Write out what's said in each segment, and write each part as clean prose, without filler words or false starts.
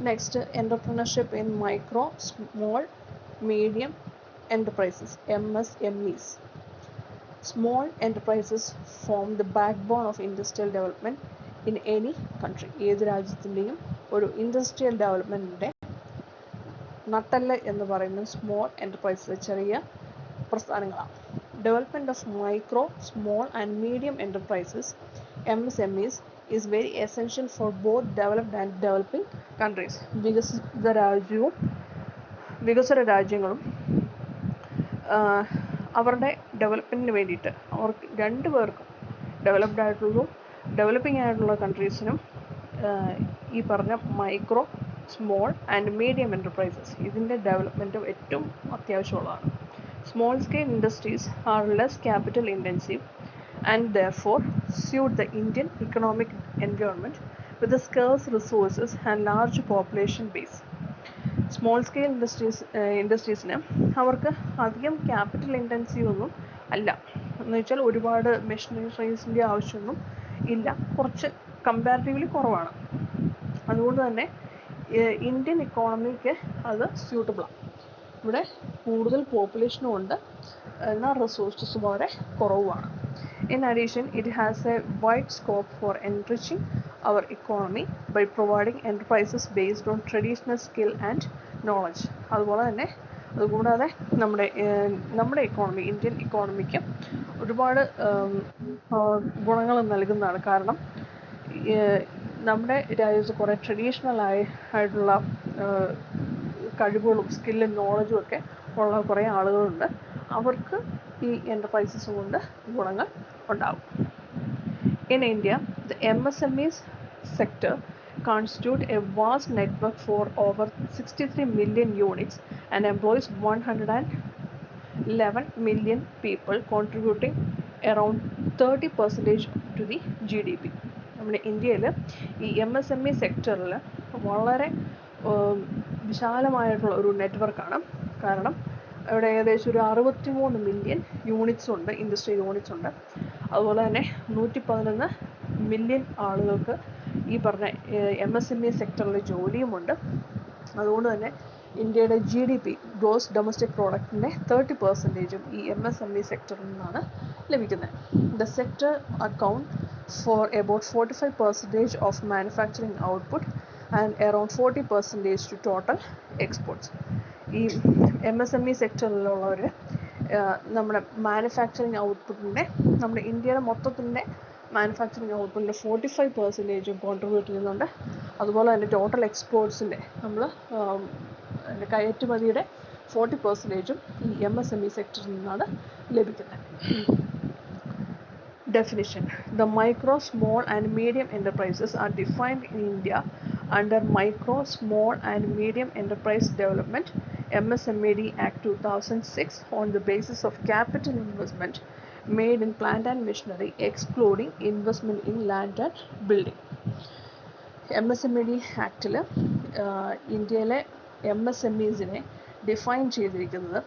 Next, entrepreneurship in micro, small, medium enterprises, MSMEs. Small enterprises form the backbone of industrial development in any country. ഏത് രാജ്യത്തിൻ്റെയും ഒരു industrial ഡെവലപ്മെൻറ്റിൻ്റെ നട്ടെല്ല് എന്ന് പറയുന്നത് small enterprises, ചെറിയ പ്രസ്ഥാനങ്ങളാണ്. Development of micro, small and medium enterprises, MSMEs, is very essential for both developed and developing countries. വികസ്വര രാജ്യങ്ങളും അവരുടെ ഡെവലപ്മെൻറ്റിന് വേണ്ടിയിട്ട് അവർക്ക് രണ്ട് പേർക്കും, ഡെവലപ്ഡ് ആയിട്ടുള്ളതും ഡെവലപ്പിംഗ് ആയിട്ടുള്ള കൺട്രീസിനും ഈ പറഞ്ഞ micro, small and medium enterprises ഇതിൻ്റെ ഡെവലപ്മെൻറ്റും ഏറ്റവും അത്യാവശ്യമുള്ളതാണ്. Small scale industries are less capital intensive and therefore suit the Indian economic environment with the scarce resources and large population base. Small scale ഇൻഡസ്ട്രീസിന് അവർക്ക് അധികം ക്യാപിറ്റൽ ഇൻറ്റൻസീവ് ഒന്നും അല്ല, എന്ന് വെച്ചാൽ ഒരുപാട് മെഷീനറീസിൻ്റെ ആവശ്യമൊന്നും ഇല്ല, കുറച്ച് കമ്പാരിറ്റീവ്ലി കുറവാണ്. അതുകൊണ്ട് തന്നെ ഇന്ത്യൻ ഇക്കോണമിക്ക് അത് സ്യൂട്ടബിളാണ്. ഇവിടെ കൂടുതൽ പോപ്പുലേഷനും ഉണ്ട്, എന്നാൽ റിസോഴ്സസ് വളരെ കുറവുമാണ്. In addition, it has a wide scope for enriching our economy by providing enterprises based on traditional skill and knowledge. അതുകൂടാതെ നമ്മുടെ ഇക്കോണമി, ഇന്ത്യൻ ഇക്കോണമിക്ക് ഒരുപാട് ഗുണങ്ങൾ നൽകുന്നതാണ്. കാരണം നമ്മുടെ രാജ്യത്ത് കുറേ ട്രഡീഷണൽ ആയിട്ടുള്ള കഴിവുകളും സ്കില്ലും നോളജും ഒക്കെ ഉള്ള കുറേ ആളുകളുണ്ട്. അവർക്ക് ഈ എൻ്റർപ്രൈസസ് കൊണ്ട് ഗുണങ്ങൾ ഉണ്ടാകും. In India, the MSMEs sector constitute a vast network for over 63 million units and employs 111 million people, contributing around 30% to the GDP. നമ്മുടെ ഇന്ത്യയിൽ ഈ MSME സെക്ടറിൽ വളരെ വിശാലമായിട്ടുള്ള ഒരു നെറ്റ്വർക്കാണ്. കാരണം ഇവിടെ ഏകദേശം ഒരു 63 മില്യൺ യൂണിറ്റ്സ് ഉണ്ട്, ഇൻഡസ്ട്രിയൽ യൂണിറ്റ്സ് ഉണ്ട്. അതുപോലെ തന്നെ 111 മില്യൺ ആളുകൾക്ക് ഈ പറഞ്ഞ MSME സെക്ടറിൽ ജോലിയുമുണ്ട്. അതുകൊണ്ട് തന്നെ ഇന്ത്യയുടെ GDP, ഗ്രോസ് ഡൊമസ്റ്റിക് പ്രോഡക്റ്റിൻ്റെ 30% ഈ MSME സെക്ടറിൽ നിന്നാണ് ലഭിക്കുന്നത്. The sector account for about 45% of manufacturing output and around 40% to total exports. ഈ MSME സെക്ടറിലുള്ളവർ നമ്മുടെ മാനുഫാക്ചറിങ് ഔട്ട്പുട്ടിൻ്റെ, നമ്മുടെ ഇന്ത്യയുടെ മൊത്തത്തിൻ്റെ മാനുഫാക്ചറിങ് ഔട്ട്പുട്ടിൻ്റെ 45% കോൺട്രിബ്യൂട്ട് ചെയ്യുന്നുണ്ട്. അതുപോലെ തന്നെ ടോട്ടൽ എക്സ്പോർട്സിൻ്റെ നമ്മൾ കയറ്റുമതിയുടെ 40% ഈ MSME സെക്ടറിൽ നിന്നാണ് ലഭിക്കുന്നത്. Definition: The micro, small and medium enterprises are defined in India under Micro, Small and Medium Enterprise Development MSMED Act 2006 on the basis of capital investment made in plant and machinery, excluding investment in land and building. MSMED ആക്ടിൽ ഇന്ത്യയിലെ MSMEസിനെ define ചെയ്തിരിക്കുന്നത്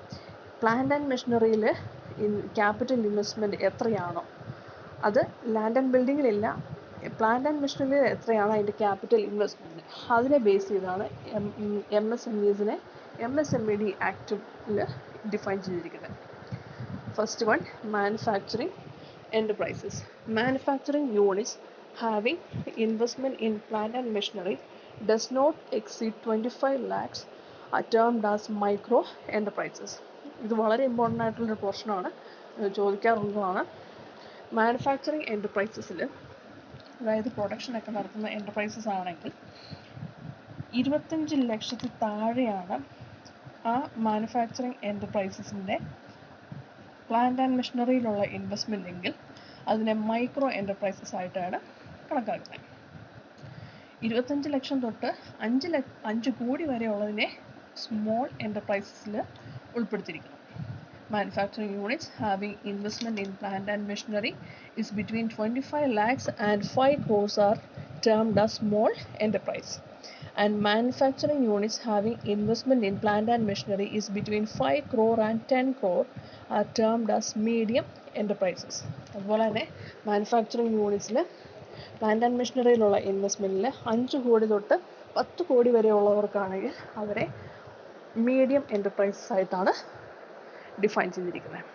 plant and മെഷീനറിയിൽ capital investment എത്രയാണോ അത് land and ബിൽഡിങ്ങിലില്ല, plant and മെഷീനറിയിൽ എത്രയാണോ അതിൻ്റെ capital investment അതിനെ base ചെയ്താണ് MSMEസിനെ MSMED ആക്ടിൽ define ചെയ്തിരിക്കുന്നത്. First one, manufacturing enterprises. Manufacturing units having investment in plant and machinery does not exceed 25 lakhs are termed as micro enterprises. ഇത് വളരെ important ആയിട്ടുള്ളൊരു പോർഷനാണ്, ചോദിക്കാറുള്ളതാണ്. Manufacturing എൻ്റർപ്രൈസസിൽ, അതായത് പ്രൊഡക്ഷനൊക്കെ നടത്തുന്ന എൻ്റർപ്രൈസസ് ആണെങ്കിൽ 25 ലക്ഷത്തിൽ താഴെയാണ് ആ മാനുഫാക്ചറിങ് എൻ്റർപ്രൈസസിൻ്റെ പ്ലാന്റ് ആൻഡ് മെഷീനറിയിലുള്ള ഇൻവെസ്റ്റ്മെൻ്റ് എങ്കിൽ അതിനെ മൈക്രോ എൻ്റർപ്രൈസസ് ആയിട്ടാണ് കണക്കാക്കുന്നത്. 25 ലക്ഷം തൊട്ട് 5 കോടി വരെ ഉള്ളതിനെ സ്മോൾ എൻ്റർപ്രൈസസിൽ ഉൾപ്പെടുത്തിയിരിക്കുന്നു. Manufacturing units having investment in plant and machinery is between 25 lakhs and 5 crores are termed as small enterprise. And manufacturing units having investment in plant and machinery is between 5 crore and 10 crore are termed as medium enterprises. അതുപോലെ തന്നെ manufacturing യൂണിറ്റ്സിൽ plant and മെഷീനറിയിലുള്ള ഇൻവെസ്റ്റ്മെൻറ്റിൽ 5 കോടി തൊട്ട് 10 കോടി വരെയുള്ളവർക്കാണെങ്കിൽ അവരെ medium enterprises ആയിട്ടാണ് define ചെയ്തിരിക്കുന്നത്.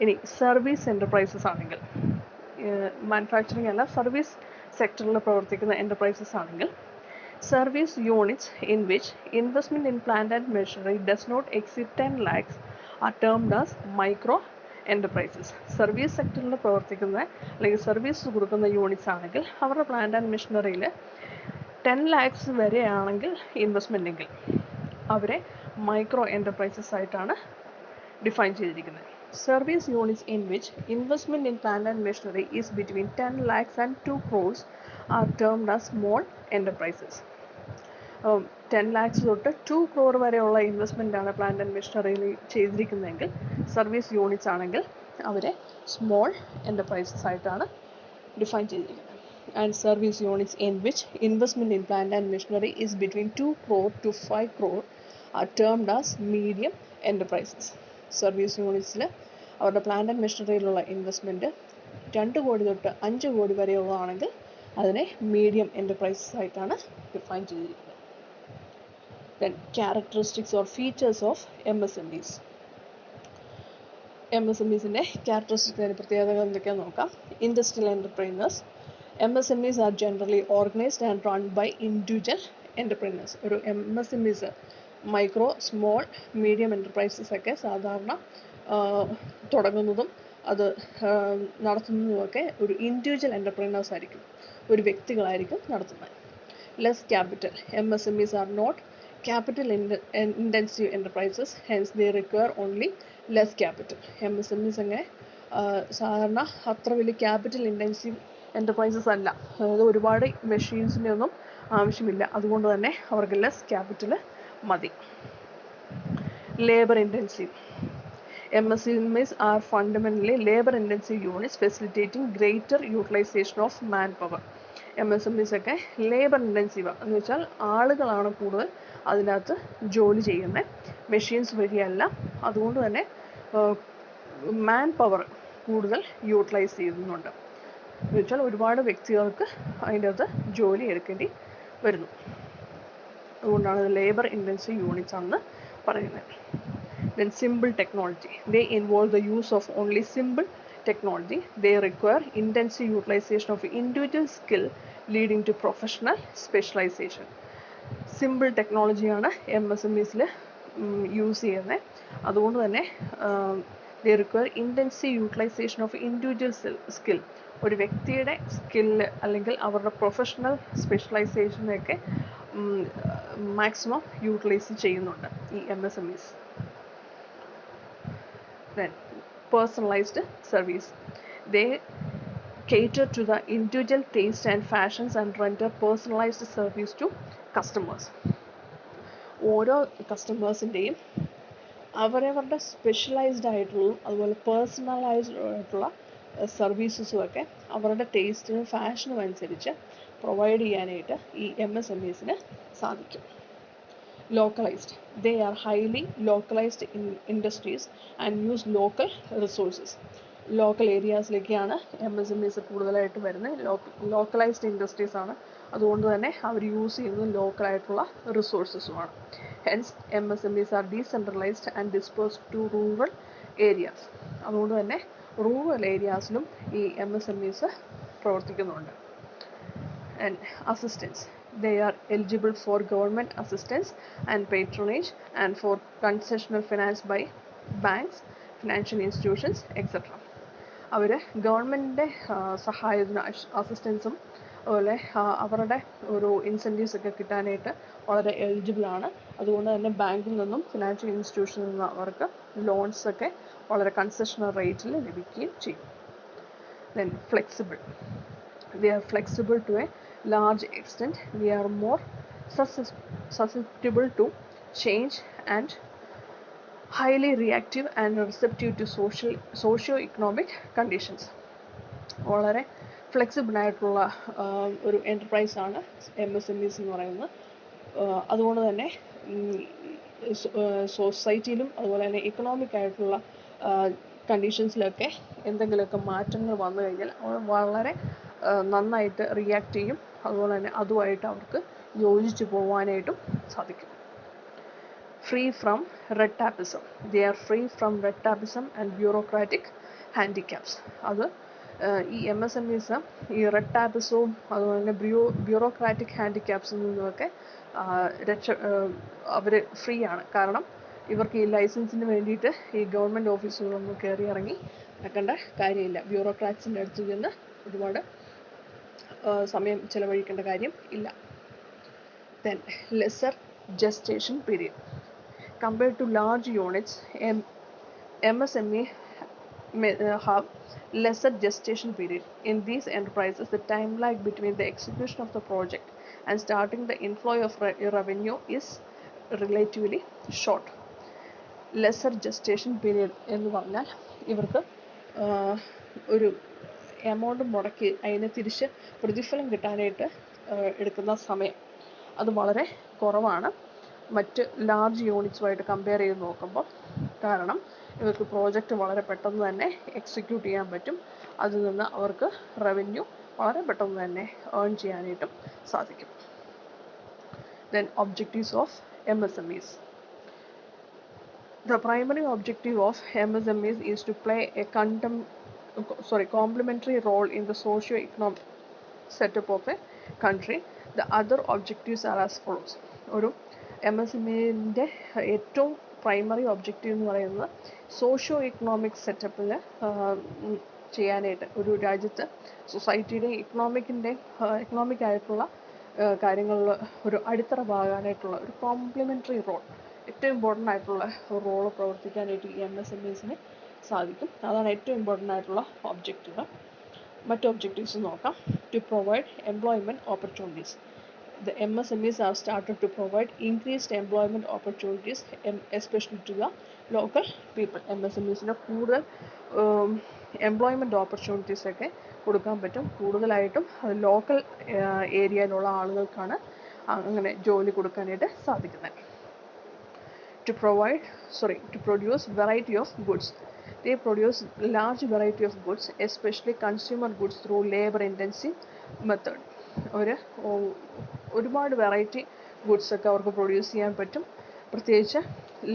ഇനി service enterprises ആണെങ്കിൽ, മാനുഫാക്ചറിങ് അല്ല, സർവീസ് സെക്ടറിൽ പ്രവർത്തിക്കുന്ന എൻ്റർപ്രൈസസ് ആണെങ്കിൽ, service units in which investment in plant and machinery does not exceed 10 lakhs are termed as micro enterprises. Service സെക്ടറിൽ പ്രവർത്തിക്കുന്ന അല്ലെങ്കിൽ സർവീസ് കൊടുക്കുന്ന യൂണിറ്റ്സ് ആണെങ്കിൽ അവരുടെ പ്ലാന്റ് ആൻഡ് മെഷീനറിയിൽ 10 lakhs വരെയാണെങ്കിൽ ഇൻവെസ്റ്റ്മെൻ്റ് എങ്കിൽ അവരെ മൈക്രോ എൻ്റർപ്രൈസസ് ആയിട്ടാണ് ഡിഫൈൻ ചെയ്തിരിക്കുന്നത്. Service units in which investment in plant and machinery is between 10 lakhs and 2 crores are termed as small enterprises. 10 lakhs തൊട്ട് 2 crore വരെയുള്ള ഇൻവെസ്റ്റ്മെൻ്റ് ആണ് പ്ലാന്റ് ആൻഡ് മെഷീനറിയിൽ ചെയ്തിരിക്കുന്നതെങ്കിൽ സർവീസ് യൂണിറ്റ്സ് ആണെങ്കിൽ അവരെ സ്മോൾ എൻ്റർപ്രൈസസ് ആയിട്ടാണ് ഡിഫൈൻ ചെയ്തിരിക്കുന്നത്. And service units in which investment in plant and machinery is between 2 crore to 5 crore are termed as medium enterprises. Service യൂണിറ്റ്സിൽ അവരുടെ പ്ലാന്റ് ആൻഡ് മെഷീനറിയിലുള്ള ഇൻവെസ്റ്റ്മെൻറ്റ് 2 കോടി തൊട്ട് 5 കോടി വരെയുള്ളതാണെങ്കിൽ അതിനെ മീഡിയം എൻ്റർപ്രൈസസ് ആയിട്ടാണ് ഡിഫൈൻ ചെയ്തിരിക്കുന്നത്. Then characteristics or features of MSMEs. MSMEസിൻ്റെ ക്യാരക്ടറിസ്റ്റിക്സിൻ്റെ പ്രത്യേകതകൾ എന്തൊക്കെയാണെന്ന് നോക്കാം. Industrial എൻ്റർപ്രൈനേഴ്സ്. MSMEs are generally organized and run by individual entrepreneurs. ഒരു MSMEs micro, small, medium enterprises ഒക്കെ സാധാരണ തുടങ്ങുന്നതും അത് നടത്തുന്നതുമൊക്കെ ഒരു ഇൻഡിവിജ്വൽ എൻ്റർപ്രൈനേഴ്സ് ആയിരിക്കും, ഒരു വ്യക്തികളായിരിക്കും നടത്തുന്നത്. Less capital. MSMEs are not capital intensive enterprises, hence they require only less capital. MSMEs അങ്ങനെ സാധാരണ അത്ര വലിയ ക്യാപിറ്റൽ ഇൻറ്റൻസീവ് എൻ്റർപ്രൈസസ് അല്ല, അതായത് ഒരുപാട് മെഷീൻസിൻ്റെ ഒന്നും ആവശ്യമില്ല, അതുകൊണ്ട് തന്നെ അവർക്ക് ലെസ് ക്യാപിറ്റൽ മതി. Labour intensive. MSMEs are fundamentally labor intensive units facilitating greater utilization of manpower. MSMEs ഒക്കെ ലേബർ ഇൻറ്റൻസീവ് എന്ന് വെച്ചാൽ ആളുകളാണ് കൂടുതൽ അതിനകത്ത് ജോലി ചെയ്യുന്നത്, മെഷീൻസ് വഴിയല്ല. അതുകൊണ്ട് തന്നെ മാൻ പവർ കൂടുതൽ യൂട്ടിലൈസ് ചെയ്യുന്നുണ്ട് എന്ന് വെച്ചാൽ ഒരുപാട് വ്യക്തികൾക്ക് അതിൻ്റെ അകത്ത് ജോലി എടുക്കേണ്ടി വരുന്നു. അതുകൊണ്ടാണ് ഇത് ലേബർ ഇൻറ്റൻസീവ് യൂണിറ്റ്സ് ആണെന്ന് പറയുന്നത്. Then simple technology. They involve the use of only simple technology. They require intensive utilization of individual skill leading to professional specialization. Simple ടെക്നോളജിയാണ് MSMEസിൽ യൂസ് ചെയ്യുന്നത്. അതുകൊണ്ട് തന്നെ they require intensive utilization of individual skill. ഒരു വ്യക്തിയുടെ skill അല്ലെങ്കിൽ അവരുടെ professional സ്പെഷ്യലൈസേഷനൊക്കെ maximum utilise ചെയ്യുന്നുണ്ട് ഈ MSMEs. Then personalized service. They cater to the individual taste and fashions and render personalized service to customers. ഓരോ കസ്റ്റമേഴ്സിൻ്റെയും അവരവരുടെ സ്പെഷ്യലൈസ്ഡ് ആയിട്ടുള്ളതും അതുപോലെ പേഴ്സണലൈസ്ഡ് ആയിട്ടുള്ള സർവീസസും ഒക്കെ അവരുടെ ടേസ്റ്റിനും ഫാഷനും അനുസരിച്ച് പ്രൊവൈഡ് ചെയ്യാനായിട്ട് ഈ MSMEസിന് സാധിക്കും. Localized. They are highly localized industries and use local resources. Local ഏരിയാസിലേക്കാണ് MSMEs കൂടുതലായിട്ട് വരുന്നത്. ലോക്കലൈസ്ഡ് ഇൻഡസ്ട്രീസ് ആണ്, അതുകൊണ്ട് തന്നെ അവർ യൂസ് ചെയ്യുന്നത് ലോക്കലായിട്ടുള്ള റിസോഴ്സസുമാണ്. Hence MSMEs are decentralised and dispersed to rural areas. അതുകൊണ്ട് തന്നെ റൂറൽ ഏരിയാസിലും ഈ MSMEs പ്രവർത്തിക്കുന്നുണ്ട്. And assistance. They are eligible for government assistance and patronage and for concessional finance by banks, financial institutions, etc. അവർ ഗവൺമെൻറ്റിൻ്റെ സഹായത്തിന് അസിസ്റ്റൻസും അതുപോലെ അവരുടെ ഒരു ഇൻസെൻറ്റീവ്സ് ഒക്കെ കിട്ടാനായിട്ട് വളരെ എലിജിബിളാണ്. അതുകൊണ്ട് തന്നെ ബാങ്കിൽ നിന്നും ഫിനാൻഷ്യൽ ഇൻസ്റ്റിറ്റ്യൂഷനിൽ നിന്നും അവർക്ക് ലോൺസൊക്കെ വളരെ കൺസെഷണൽ റേറ്റിൽ ലഭിക്കുകയും ചെയ്യും. Then flexible. They are flexible to a large extent. They are more susceptible to change and highly reactive and receptive to socio-economic conditions. വളരെ ഫ്ലെക്സിബിൾ ആയിട്ടുള്ള ഒരു എൻ്റർപ്രൈസ് ആണ് MSMEs എന്ന് പറയുന്നത്. അതുകൊണ്ട് തന്നെ സൊസൈറ്റിയിലും അതുപോലെ തന്നെ എക്കണോമിക് ആയിട്ടുള്ള കണ്ടീഷൻസിലൊക്കെ എന്തെങ്കിലുമൊക്കെ മാറ്റങ്ങൾ വന്നു കഴിഞ്ഞാൽ വളരെ നന്നായിട്ട് റിയാക്ട് ചെയ്യും. അതുപോലെ തന്നെ അതുമായിട്ട് അവർക്ക് യോജിച്ച് പോകാനായിട്ടും സാധിക്കും. Free from red tapeism. They are free from red tapeism and bureaucratic handicaps. അത് ഈ MSMEs ഈ റെഡ് ടാപ്പിസവും അതുപോലെ തന്നെ ബ്യൂറോക്രാറ്റിക് ഹാൻഡിക്യാപ്സിൽ നിന്നുമൊക്കെ അവർ ഫ്രീ ആണ്. കാരണം ഇവർക്ക് ഈ ലൈസൻസിന് വേണ്ടിയിട്ട് ഈ ഗവൺമെൻറ് ഓഫീസുകളൊന്നും കയറി ഇറങ്ങി നടക്കേണ്ട കാര്യമില്ല. ബ്യൂറോക്രാറ്റ്സിൻ്റെ അടുത്ത് ചെന്ന് ഒരുപാട് സമയം ചിലവഴിക്കേണ്ട കാര്യം ഇല്ല. Then lesser gestation period. Compared to large units, MSME may have lesser gestation period. In these enterprises, the time lag between the execution of the project and starting the inflow of revenue is relatively short. Lesser gestation period എന്ന് പറഞ്ഞാൽ ഇവർക്ക് ഒരു amount മുടക്കി അതിനെ തിരിച്ച് പ്രതിഫലം കിട്ടാനായിട്ട് എടുക്കുന്ന സമയം അത് വളരെ കുറവാണ് മറ്റ് ലാർജ് യൂണിറ്റ്സുമായിട്ട് കമ്പയർ ചെയ്ത് നോക്കുമ്പോൾ. കാരണം ഇവർക്ക് പ്രോജക്റ്റ് വളരെ പെട്ടെന്ന് തന്നെ എക്സിക്യൂട്ട് ചെയ്യാൻ പറ്റും. അതിൽ നിന്ന് അവർക്ക് റവന്യൂ വളരെ പെട്ടെന്ന് തന്നെ ഏൺ ചെയ്യാനായിട്ടും സാധിക്കും. Then objectives of MSMEs. The primary objective of MSMEs is to play a complementary role in the socio-economic setup of a country. The other objectives are as follows. ഒരു MSMEൻ്റെ ഏറ്റവും പ്രൈമറി ഒബ്ജക്റ്റീവ് എന്ന് പറയുന്നത് socio economic സെറ്റപ്പിൽ ചെയ്യാനായിട്ട് ഒരു രാജ്യത്ത് സൊസൈറ്റിയുടെ economic ആയിട്ടുള്ള കാര്യങ്ങളിൽ ഒരു അടിത്തറ പാകാനായിട്ടുള്ള ഒരു കോംപ്ലിമെൻ്ററി റോൾ, ഏറ്റവും ഇമ്പോർട്ടൻ്റ് ആയിട്ടുള്ള റോള് പ്രവർത്തിക്കാനായിട്ട് ഈ MSMEസിന് സാധിക്കും. അതാണ് ഏറ്റവും ഇമ്പോർട്ടൻ്റ് ആയിട്ടുള്ള ഒബ്ജക്റ്റീവ്. മറ്റ് ഒബ്ജക്റ്റീവ്സ് നോക്കാം. To provide employment opportunities. The MSMEs have started to provide increased employment opportunities, especially to the local people. MSMEസിന് കൂടുതൽ എംപ്ലോയ്മെൻറ്റ് ഓപ്പർച്യൂണിറ്റീസ് ഒക്കെ കൊടുക്കാൻ പറ്റും. കൂടുതലായിട്ടും അത് ലോക്കൽ ഏരിയയിലുള്ള ആളുകൾക്കാണ് അങ്ങനെ ജോലി കൊടുക്കാനായിട്ട് സാധിക്കുന്നത്. To produce variety of goods. They produce large variety of goods, especially consumer goods, through labor intensive method. ഒരുപാട് വെറൈറ്റി ഗുഡ്സ് ഒക്കെ അവർക്ക് പ്രൊഡ്യൂസ് ചെയ്യാൻ പറ്റും. പ്രത്യേകിച്ച്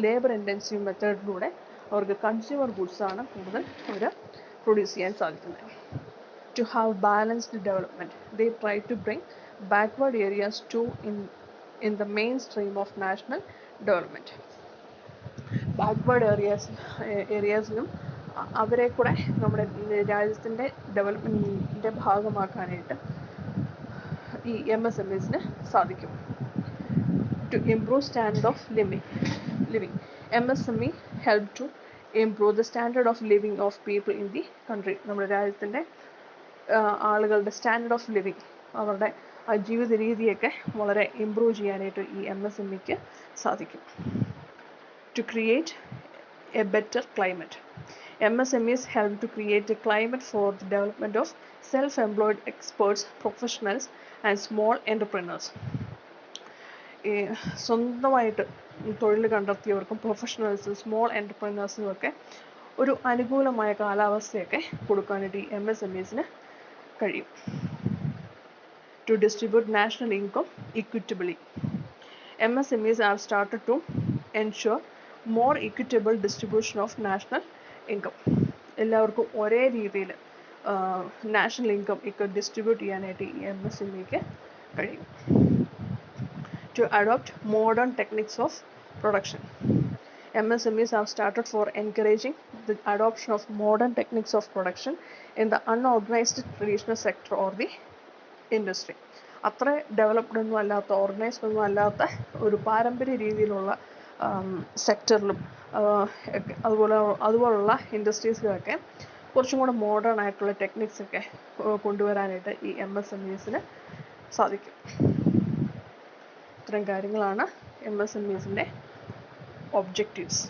ലേബർ ഇൻറ്റൻസീവ് മെത്തേഡിലൂടെ അവർക്ക് കൺസ്യൂമർ ഗുഡ്സാണ് കൂടുതൽ അവർ പ്രൊഡ്യൂസ് ചെയ്യാൻ സാധിക്കുന്നത്. To have balanced development. They try to bring backward areas to in the mainstream of national development. Backward ഏരിയാസിലും അവരെ കൂടെ നമ്മുടെ രാജ്യത്തിൻ്റെ ഡെവലപ്മെൻറ്റിൻ്റെ ഭാഗമാക്കാനായിട്ട് ഈ MSMEസിന് സാധിക്കും. To improve standard of living. MSME help to improve the standard of living of people in the country. നമ്മുടെ രാജ്യത്തിൻ്റെ ആളുകളുടെ സ്റ്റാൻഡേർഡ് ഓഫ് ലിവിങ്, അവരുടെ ജീവിത രീതിയൊക്കെ വളരെ ഇംപ്രൂവ് ചെയ്യാനായിട്ട് ഈ MSMEക്ക് സാധിക്കും. To create a better climate. MSMEs help to create a climate for the development of self-employed experts, professionals and small entrepreneurs. സ്വന്തമായിട്ട് തൊഴിൽ കണ്ടെത്തിയവർക്കും പ്രൊഫഷണൽസും സ്മോൾ എൻ്റർപ്രനേഴ്സിനും ഒക്കെ ഒരു അനുകൂലമായ കാലാവസ്ഥയൊക്കെ കൊടുക്കാനായിട്ട് ഈ MSMEസിന് കഴിയും. To distribute national income equitably. MSMEs are started to ensure more equitable distribution of national income. എല്ലാവർക്കും ഒരേ രീതിയിൽ നാഷണൽ ഇൻകം ഡിസ്ട്രിബ്യൂട്ട് ചെയ്യാനായിട്ട് ഈ MSMEക്ക് കഴിയും. To adopt modern techniques of production. MSMEs have started for encouraging the adoption of modern techniques of production in the unorganized traditional sector or the industry. അത്ര developed ഒന്നും അല്ലാത്ത, ഓർഗനൈസ്ഡ് ഒന്നും അല്ലാത്ത ഒരു പാരമ്പര്യ രീതിയിലുള്ള സെക്ടറിലും അതുപോലുള്ള ഇൻഡസ്ട്രീസിലൊക്കെ കുറച്ചും കൂടെ മോഡേൺ ആയിട്ടുള്ള ടെക്നിക്സ് ഒക്കെ കൊണ്ടുവരാനായിട്ട് ഈ MSMEസിന് സാധിക്കും. ഇത്തരം കാര്യങ്ങളാണ് MSMEസിൻ്റെ ഒബ്ജക്റ്റീവ്സ്.